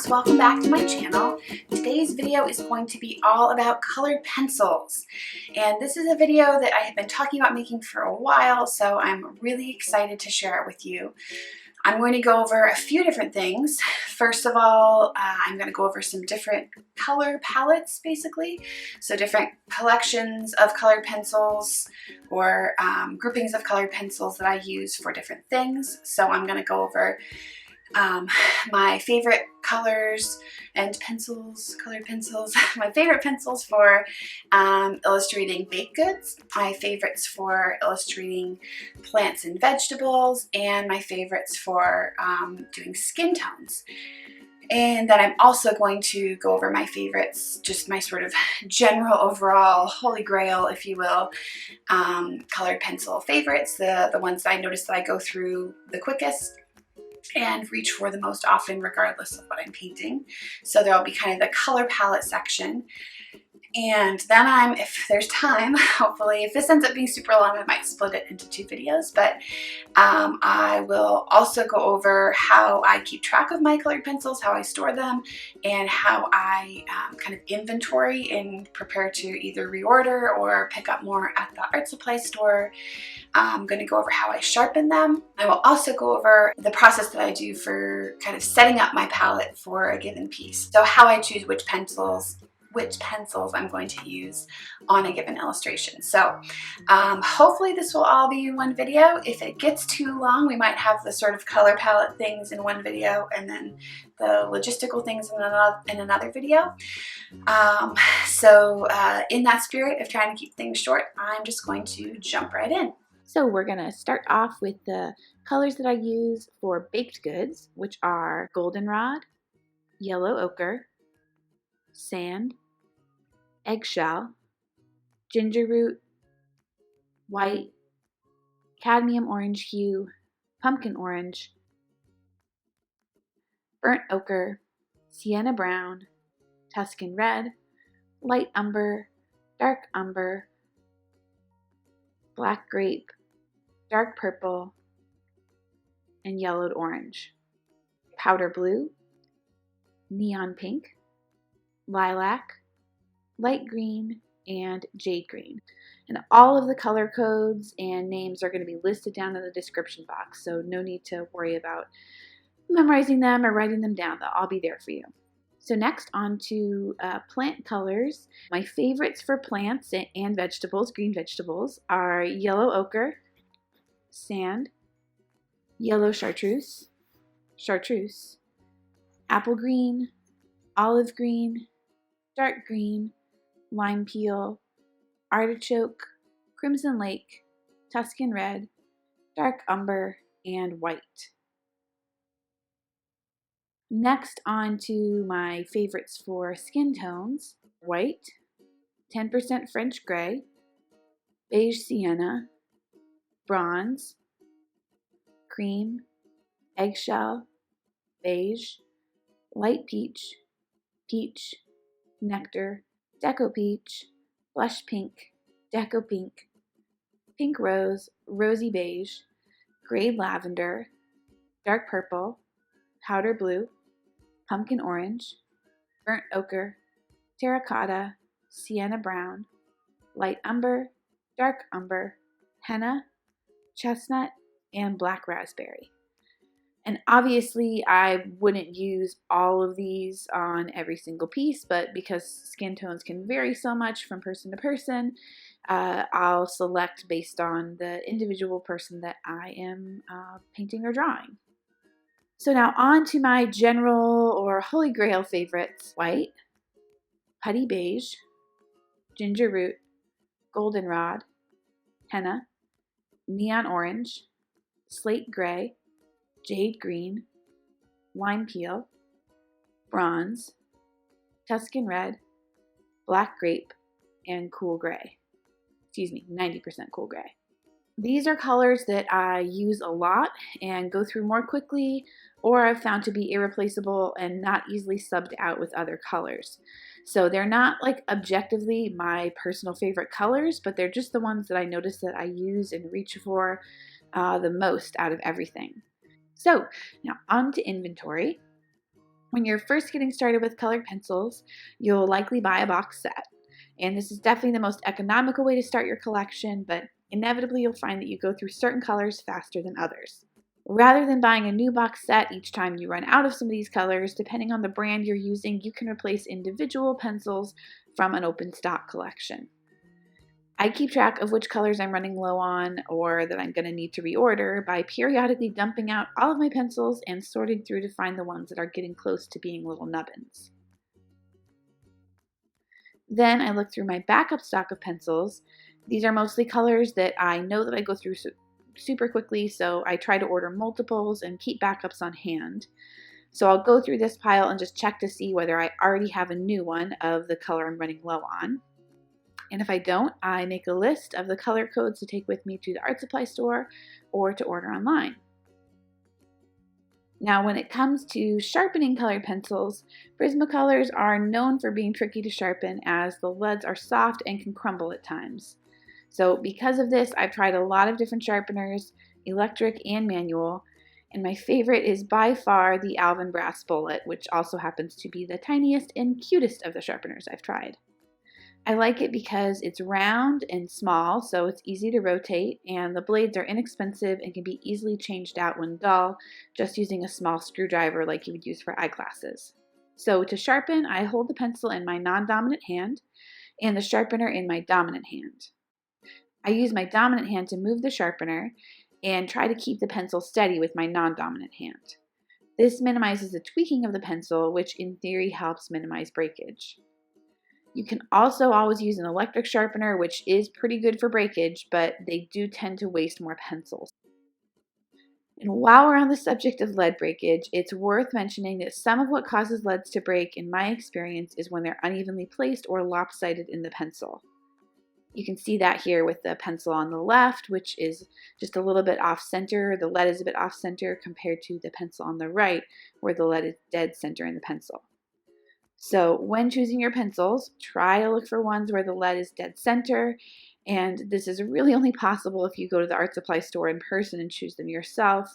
welcome back to my channel. Today's video is going to be all about colored pencils, and this is a video that I have been talking about making for a while, so I'm really excited to share it with you. I'm going to go over a few different things. First of all, I'm going to go over some different color palettes, basically. So different collections of colored pencils or groupings of colored pencils that I use for different things. So I'm going to go over my favorite colors and pencils, colored pencils, my favorite pencils for illustrating baked goods, my favorites for illustrating plants and vegetables, and my favorites for doing skin tones. And then I'm also going to go over my favorites, just my sort of general overall holy grail, if you will, colored pencil favorites, the ones that I notice that I go through the quickest and reach for the most often regardless of what I'm painting. So there'll be kind of the color palette section. And then if there's time, hopefully, if this ends up being super long, I might split it into 2 videos, but I will also go over how I keep track of my colored pencils, how I store them, and how I kind of inventory and prepare to either reorder or pick up more at the art supply store. I'm going to go over how I sharpen them. I will also go over the process that I do for kind of setting up my palette for a given piece. So how I choose which pencils I'm going to use on a given illustration. So hopefully this will all be in one video. If it gets too long, we might have the sort of color palette things in one video and then the logistical things in another video. In that spirit of trying to keep things short, I'm just going to jump right in. So we're going to start off with the colors that I use for baked goods, which are goldenrod, yellow ochre, sand, eggshell, ginger root, white, cadmium orange hue, pumpkin orange, burnt ochre, sienna brown, Tuscan red, light umber, dark umber, black grape, dark purple, and yellowed orange, powder blue, neon pink, lilac, light green, and jade green. And all of the color codes and names are going to be listed down in the description box, so no need to worry about memorizing them or writing them down. They'll all be there for you. So next on to plant colors. My favorites for plants and vegetables, green vegetables, are yellow ochre, sand, yellow chartreuse, apple green, olive green, dark green, lime peel, artichoke, crimson lake, Tuscan red, dark umber, and white. Next on to my favorites for skin tones: white, 10% French gray, beige sienna, bronze, cream, eggshell, beige, light peach, peach, nectar, deco peach, blush pink, deco pink, pink rose, rosy beige, gray lavender, dark purple, powder blue, pumpkin orange, burnt ochre, terracotta, sienna brown, light umber, dark umber, henna, chestnut, and black raspberry. And obviously I wouldn't use all of these on every single piece, but because skin tones can vary so much from person to person, I'll select based on the individual person that I am painting or drawing. So now on to my general or holy grail favorites: white, putty beige, ginger root, goldenrod, henna, neon orange, slate gray, jade green, lime peel, bronze, Tuscan red, black grape, and cool gray. 90% cool gray. These are colors that I use a lot and go through more quickly, or I've found to be irreplaceable and not easily subbed out with other colors. So they're not like objectively my personal favorite colors, but they're just the ones that I notice that I use and reach for the most out of everything. So now on to inventory. When you're first getting started with colored pencils, you'll likely buy a box set. And this is definitely the most economical way to start your collection, but inevitably you'll find that you go through certain colors faster than others. Rather than buying a new box set each time you run out of some of these colors, depending on the brand you're using, you can replace individual pencils from an open stock collection. I keep track of which colors I'm running low on or that I'm going to need to reorder by periodically dumping out all of my pencils and sorting through to find the ones that are getting close to being little nubbins. Then I look through my backup stock of pencils. These are mostly colors that I know that I go through super quickly, so I try to order multiples and keep backups on hand. So I'll go through this pile and just check to see whether I already have a new one of the color I'm running low on. And if I don't, I make a list of the color codes to take with me to the art supply store or to order online. Now, when it comes to sharpening colored pencils, Prismacolors are known for being tricky to sharpen as the leads are soft and can crumble at times. So because of this, I've tried a lot of different sharpeners, electric and manual, and my favorite is by far the Alvin Brass Bullet, which also happens to be the tiniest and cutest of the sharpeners I've tried. I like it because it's round and small, so it's easy to rotate, and the blades are inexpensive and can be easily changed out when dull, just using a small screwdriver like you would use for eyeglasses. So to sharpen, I hold the pencil in my non-dominant hand and the sharpener in my dominant hand. I use my dominant hand to move the sharpener and try to keep the pencil steady with my non-dominant hand. This minimizes the tweaking of the pencil, which in theory helps minimize breakage. You can also always use an electric sharpener, which is pretty good for breakage, but they do tend to waste more pencils. And while we're on the subject of lead breakage, it's worth mentioning that some of what causes leads to break, in my experience, is when they're unevenly placed or lopsided in the pencil. You can see that here with the pencil on the left, which is just a little bit off center. The lead is a bit off center compared to the pencil on the right, where the lead is dead center in the pencil. So when choosing your pencils, try to look for ones where the lead is dead center, and this is really only possible if you go to the art supply store in person and choose them yourself.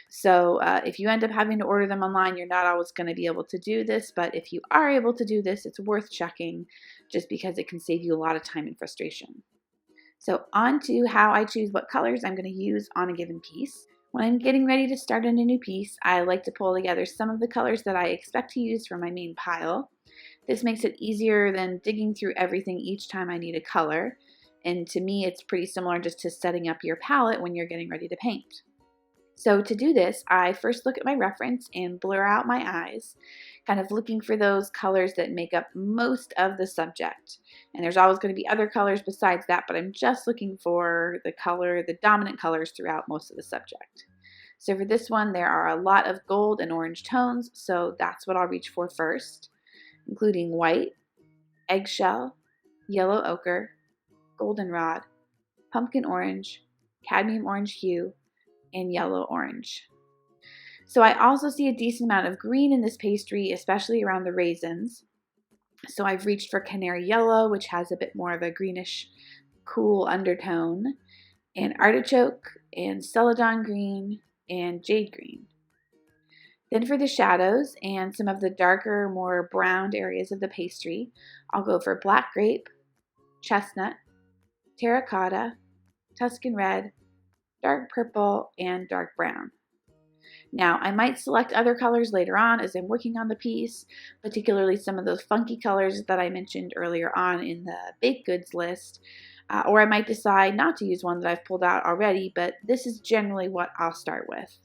So if you end up having to order them online, you're not always going to be able to do this, but if you are able to do this, it's worth checking just because it can save you a lot of time and frustration. So on to how I choose what colors I'm going to use on a given piece. When I'm getting ready to start on a new piece, I like to pull together some of the colors that I expect to use for my main pile. This makes it easier than digging through everything each time I need a color, and to me it's pretty similar just to setting up your palette when you're getting ready to paint. So to do this, I first look at my reference and blur out my eyes, kind of looking for those colors that make up most of the subject. And there's always going to be other colors besides that, but I'm just looking for the dominant colors throughout most of the subject. So for this one, there are a lot of gold and orange tones, so that's what I'll reach for first, including white, eggshell, yellow ochre, goldenrod, pumpkin orange, cadmium orange hue, and yellow orange. So I also see a decent amount of green in this pastry, especially around the raisins. So I've reached for canary yellow, which has a bit more of a greenish, cool undertone, and artichoke, and celadon green, and jade green. Then for the shadows and some of the darker, more browned areas of the pastry, I'll go for black grape, chestnut, terracotta, Tuscan red, dark purple, and dark brown. Now, I might select other colors later on as I'm working on the piece, particularly some of those funky colors that I mentioned earlier on in the baked goods list, or I might decide not to use one that I've pulled out already, but this is generally what I'll start with.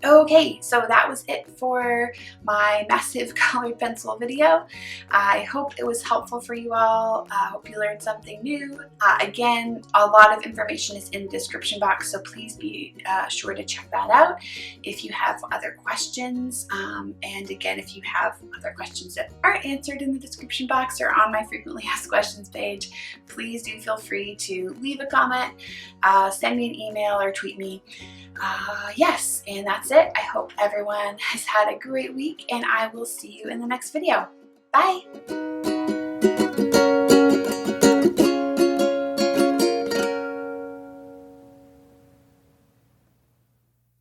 Okay, so that was it for my massive colored pencil video. I hope it was helpful for you all. I hope you learned something new. Again, a lot of information is in the description box, so please be sure to check that out if you have other questions. And again, if you have other questions that aren't answered in the description box or on my frequently asked questions page, please do feel free to leave a comment, send me an email, or tweet me. Yes, and that's it. I hope everyone has had a great week, and I will see you in the next video. Bye!